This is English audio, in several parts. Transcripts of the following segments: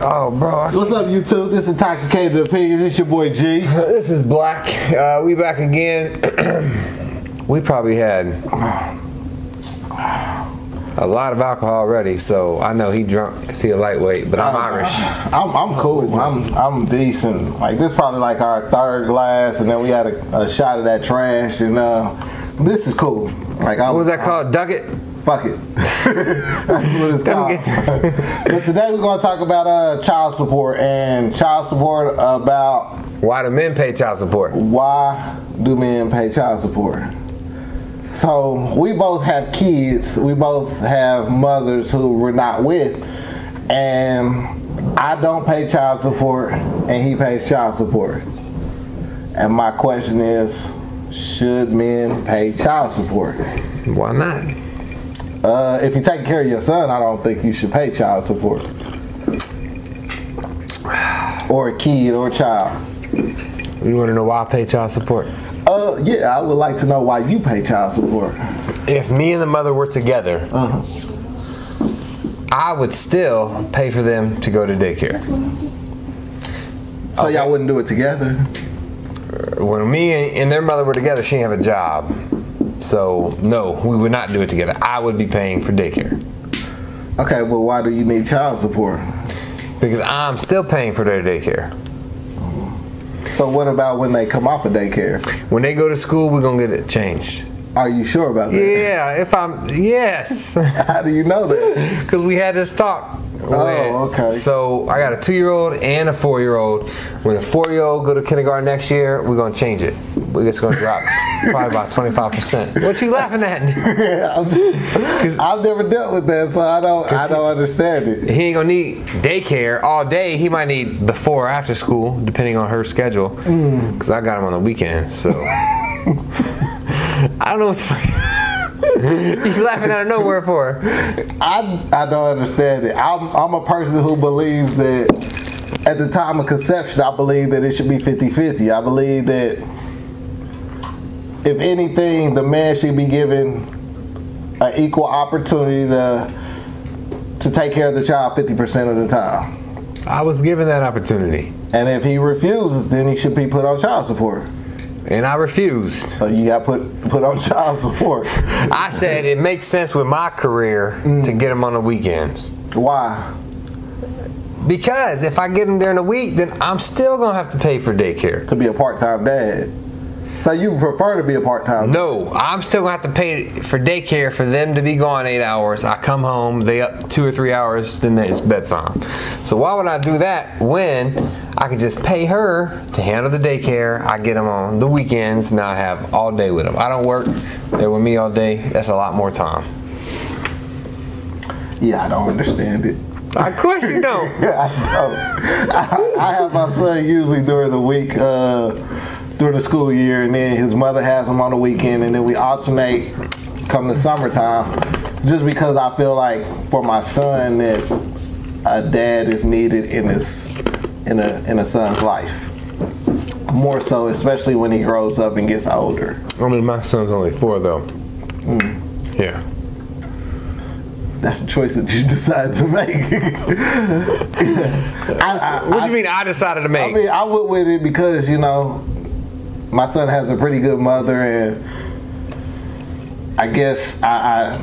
Oh, bro. What's up, YouTube? This is Intoxicated Opinions. It's your boy G. This is Black. We back again. We probably had a lot of alcohol already, so I know he drunk because he a lightweight, but I'm Irish. I'm cool. I'm decent. Like, this is probably like our third glass, and then we had a shot of that trash, and this is cool. Like, what was that called? Duck it? Fuck it. That's what it's called. But today we're going to talk about child support, and child support about... Why do men pay child support? Why do men pay child support? So we both have kids. We both have mothers who we're not with, and I don't pay child support, and he pays child support. And my question is, should men pay child support? Why not? If you're taking care of your son, I don't think you should pay child support. Or a kid or a child. You want to know why I pay child support? Yeah, I would like to know why you pay child support. If me and the mother were together, I would still pay for them to go to daycare. So y'all wouldn't do it together? When me and their mother were together, she didn't have a job. So, no, we would not do it together. I would be paying for daycare. Okay, well, why do you need child support? Because I'm still paying for their daycare. So what about when they come off of daycare? When they go to school, we're going to get it changed. Are you sure about that? Yeah, yes. How do you know that? Because we had this talk. Oh, okay. So I got a 2-year-old and a 4-year-old. When the 4-year-old go to kindergarten next year, we're going to change it. We're just going to drop probably about 25%. What you laughing at? I've never dealt with that, so I don't understand it. He ain't going to need daycare all day. He might need before or after school, depending on her schedule. Because I got him on the weekends, so... I don't know what the fuck... He's laughing out of nowhere for. I don't understand it. I'm a person who believes that at the time of conception, I believe that it should be 50-50. I believe that if anything, the man should be given an equal opportunity to take care of the child 50% of the time. I was given that opportunity. And if he refuses, then he should be put on child support. And I refused. So you got put on child support. I said it makes sense with my career to get him on the weekends. Why? Because if I get him during the week, then I'm still going to have to pay for daycare. To be a part-time dad. So you prefer to be a part-time dad? No, I'm still going to have to pay for daycare for them to be gone 8 hours. I come home, they up 2 or 3 hours, then it's bedtime. So why would I do that when I could just pay her to handle the daycare? I get them on the weekends, now I have all day with them. I don't work, they're with me all day. That's a lot more time. Yeah, I don't understand it. Of course you don't. I don't. I have my son usually during the week, during the school year, and then his mother has him on the weekend, and then we alternate come the summertime, just because I feel like for my son that a dad is needed in a son's life. More so, especially when he grows up and gets older. I mean, my son's only 4 though. Yeah. That's a choice that you decided to make. What you mean I decided to make? I mean, I went with it because, you know, my son has a pretty good mother, and I guess I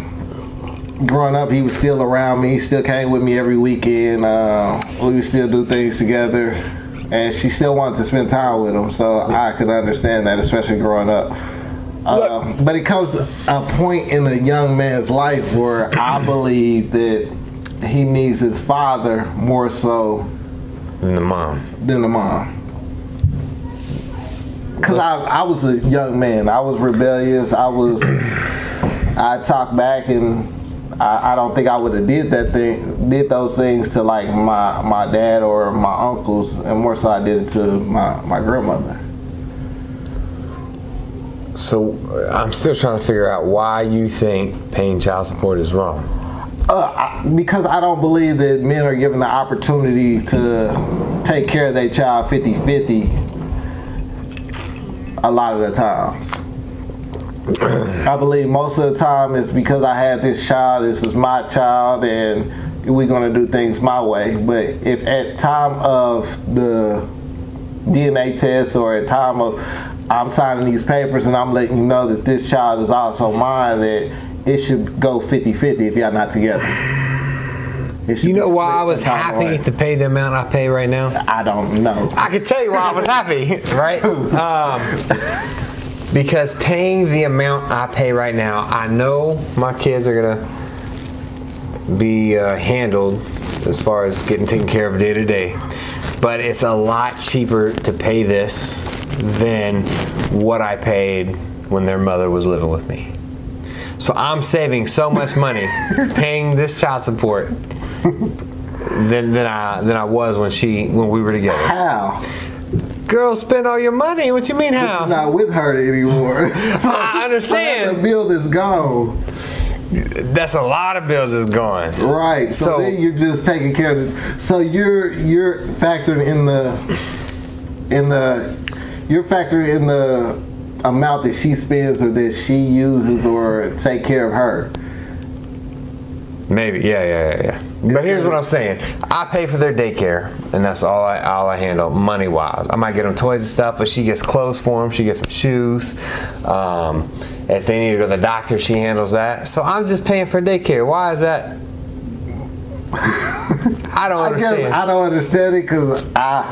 growing up, he was still around me. He still came with me every weekend. We would still do things together, and she still wanted to spend time with him, so I could understand that, especially growing up. But it comes to a point in a young man's life where I believe that he needs his father more so than the mom. Because I was a young man. I was rebellious. I talked back, and I don't think I would have did those things to like my dad or my uncles, and more so I did it to my grandmother. So I'm still trying to figure out why you think paying child support is wrong. Because I don't believe that men are given the opportunity to take care of their child 50-50 a lot of the times. I believe most of the time it's because I had this child, this is my child, and we're gonna do things my way. But if at time of the DNA test or at time of I'm signing these papers and I'm letting you know that this child is also mine, that it should go 50-50 if y'all not together. You know why I was happy to pay the amount I pay right now? I don't know. I can tell you why I was happy, right? Because paying the amount I pay right now, I know my kids are gonna be handled as far as getting taken care of day to day. But it's a lot cheaper to pay this than what I paid when their mother was living with me. So I'm saving so much money paying this child support than I was when we were together. How? Girl, spend all your money. What you mean how? You're not with her anymore. I understand. So that's a bill that's gone. That's a lot of bills that's gone. Right. So then you're just taking care of it. So you're factoring in the amount that she spends or that she uses or take care of her. Maybe, yeah. But here's what I'm saying. I pay for their daycare, and that's all I handle money-wise. I might get them toys and stuff, but she gets clothes for them. She gets some shoes. If they need to go to the doctor, she handles that. So I'm just paying for daycare. Why is that? I don't understand. I don't understand it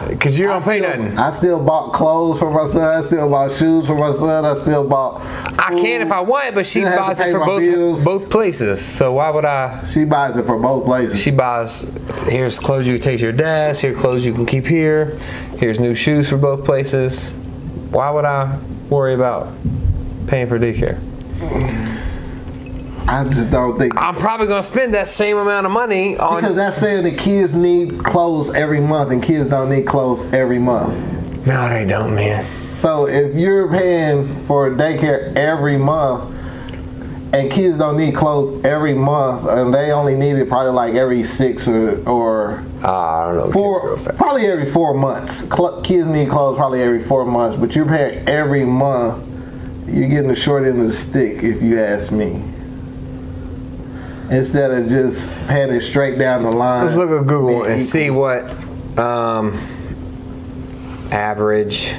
because you don't pay nothing. I still bought clothes for my son. I still bought shoes for my son. I still bought food. I can if I want, but she buys it for both places. So why would I? She buys it for both places. She buys, here's clothes you can take to your desk. Here's clothes you can keep here. Here's new shoes for both places. Why would I worry about paying for daycare? I just don't think. I'm probably going to spend that same amount of money on. Because that's saying the kids need clothes every month and kids don't need clothes every month. No, they don't, man. So if you're paying for daycare every month and kids don't need clothes every month and they only need it probably like every 6 or I don't know. Probably every 4 months. Kids need clothes probably every 4 months, but you're paying every month, you're getting the short end of the stick if you ask me. Instead of just paying it straight down the line. Let's look at Google and see what average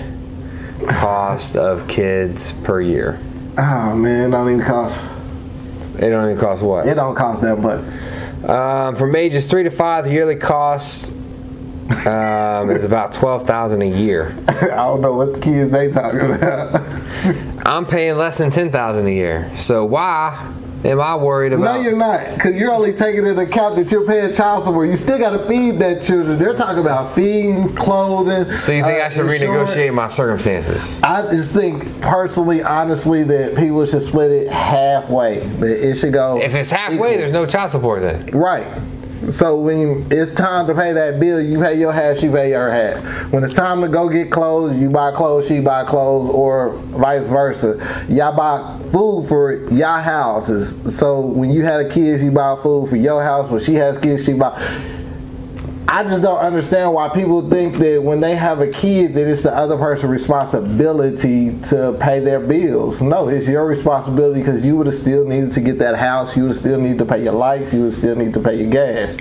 cost of kids per year. Oh man, it don't even cost. It don't even cost what? It don't cost that much. From ages 3 to 5, the yearly cost is about $12,000 a year. I don't know what kids they talking about. I'm paying less than $10,000 a year. So why am I worried about? No, you're not, because you're only taking into account that you're paying child support. You still got to feed that children. They're talking about feeding, clothing. So you think I should renegotiate my circumstances? I just think, personally, honestly, that people should split it halfway. That it should go. If it's halfway, there's no child support then. Right. So when it's time to pay that bill, you pay your half, she pay her half. When it's time to go get clothes, you buy clothes, she buy clothes, or vice versa. Y'all buy food for y'all houses. So when you have kids, you buy food for your house. When she has kids, she buy. I just don't understand why people think that when they have a kid that it's the other person's responsibility to pay their bills. No, it's your responsibility because you would have still needed to get that house. You would still need to pay your lights. You would still need to pay your gas.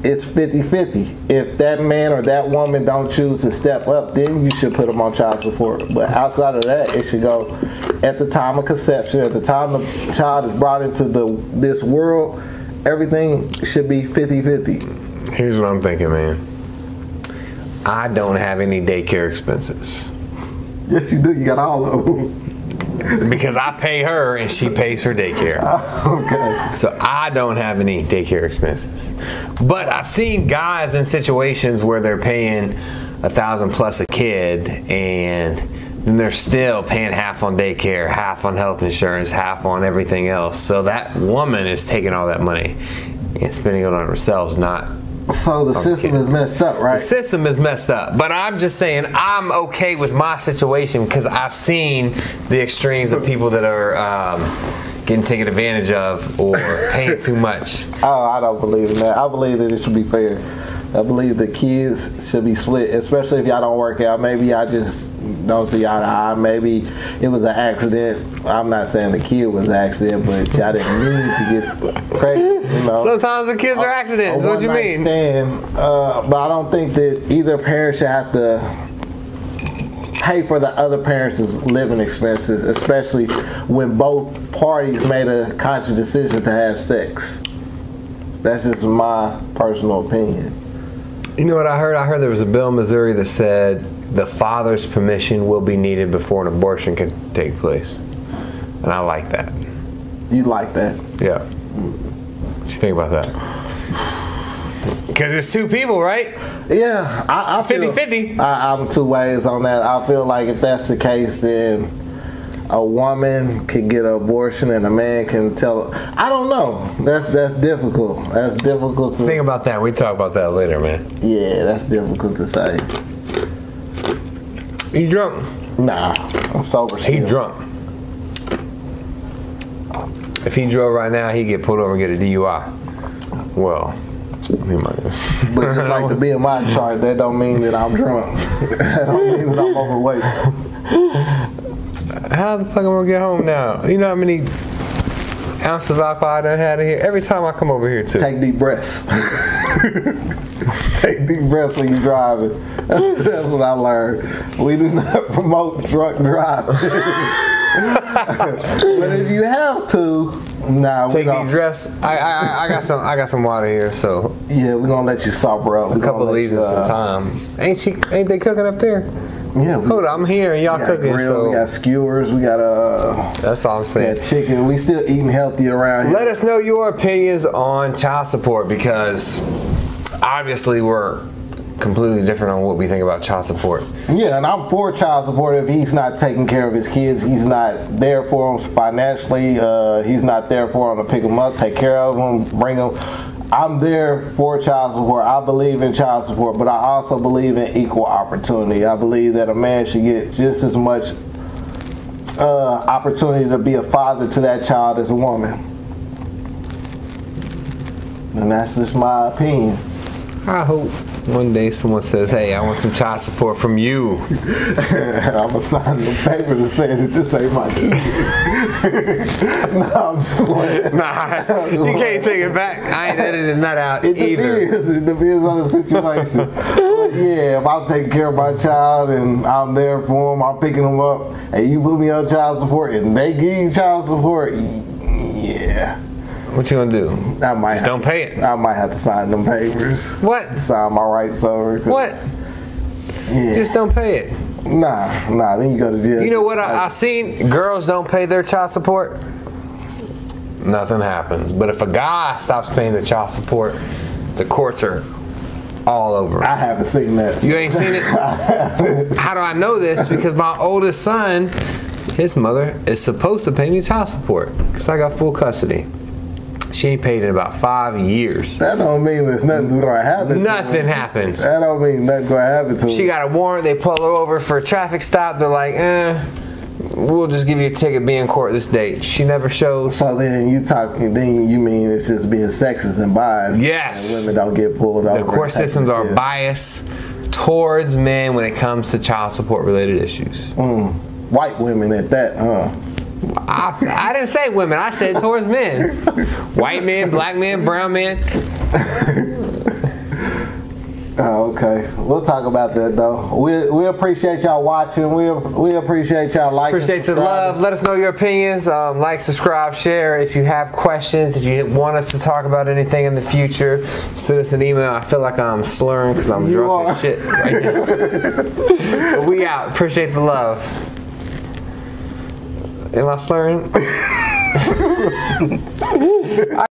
It's 50-50. If that man or that woman don't choose to step up, then you should put them on child support. But outside of that, it should go at the time of conception, at the time the child is brought into this world, everything should be 50-50. Here's what I'm thinking, man. I don't have any daycare expenses. Yes, you do. You got all of them. Because I pay her and she pays for daycare. Okay. So I don't have any daycare expenses. But I've seen guys in situations where they're paying $1,000 plus a kid and then they're still paying half on daycare, half on health insurance, half on everything else. So that woman is taking all that money and spending it on herself, not. So the system is messed up, right? The system is messed up. But I'm just saying I'm okay with my situation because I've seen the extremes of people that are getting taken advantage of or paying too much. Oh, I don't believe in that. I believe that it should be fair. I believe the kids should be split, especially if y'all don't work out. Maybe y'all just don't see eye to eye. Maybe it was an accident. I'm not saying the kid was an accident, but y'all didn't mean to get pregnant. You know. Sometimes the kids are accidents. What you mean? But I don't think that either parent should have to pay for the other parents' living expenses, especially when both parties made a conscious decision to have sex. That's just my personal opinion. You know what I heard? I heard there was a bill in Missouri that said the father's permission will be needed before an abortion can take place. And I like that. You like that? Yeah. What you think about that? Because it's two people, right? Yeah. I feel 50-50. I'm two ways on that. I feel like if that's the case, then a woman can get an abortion and a man can tell. I don't know. That's difficult. That's difficult to think about that. We talk about that later, man. Yeah, that's difficult to say. You drunk? Nah, I'm sober still. He drunk. If he drove right now, he'd get pulled over and get a DUI. Well, he might have. But just like the BMI chart, that don't mean that I'm drunk. That don't mean that I'm overweight. How the fuck am I gonna get home now? You know how many ounces of alcohol I done had in here? Every time I come over here too. Take deep breaths. Take deep breaths when you're driving. That's what I learned. We do not promote drunk driving. But if you have to, nah. Take deep breaths. I got some water here, so yeah, we're gonna let you sober up. A couple of these at some time. Ain't they cooking up there? Yeah. Hold on, I'm here and y'all cooking. Grill, so we got skewers, we got that's all I'm saying. We got chicken. We still eating healthy around here. Let us know your opinions on child support, because obviously we're completely different on what we think about child support. Yeah, and I'm for child support if he's not taking care of his kids. He's not there for them financially. He's not there for them to pick them up, take care of them, bring them. I'm there for child support. I believe in child support, but I also believe in equal opportunity. I believe that a man should get just as much opportunity to be a father to that child as a woman. And that's just my opinion. I hope one day someone says, hey, I want some child support from you. I'm going to sign the paper to say that this ain't my kid. No, I'm just playing. Nah, you can't take it back. I ain't editing that out either. It depends on the situation. But yeah, if I'm taking care of my child and I'm there for them, I'm picking them up, and you put me on child support and they give you child support, yeah. What you gonna do? Just don't pay it. I might have to sign them papers. What? Sign my rights over. What? Yeah. Just don't pay it. Nah, then you go to jail. You know what I seen? Girls don't pay their child support. Nothing happens. But if a guy stops paying the child support, the courts are all over. I haven't seen that. You ain't seen it? How do I know this? Because my oldest son, his mother is supposed to pay me child support because I got full custody. She ain't paid in about 5 years. That don't mean there's nothing gonna happen. Nothing happens. That don't mean nothing gonna happen to her. She got a warrant. They pull her over for a traffic stop. They're like, we'll just give you a ticket. Be in court this date. She never shows. So then you mean it's just being sexist and biased? Yes. And women don't get pulled over. The court systems are biased towards men when it comes to child support related issues. White women at that, huh? I didn't say women. I said towards men. White men, black men, brown men. Oh, okay. We'll talk about that though. We appreciate y'all watching. We appreciate y'all liking. Appreciate the love. Let us know your opinions. Like, subscribe, share. If you have questions, if you want us to talk about anything in the future, send us an email. I feel like I'm slurring because I'm drunk as shit right now. But we out. Appreciate the love. Am I slurring?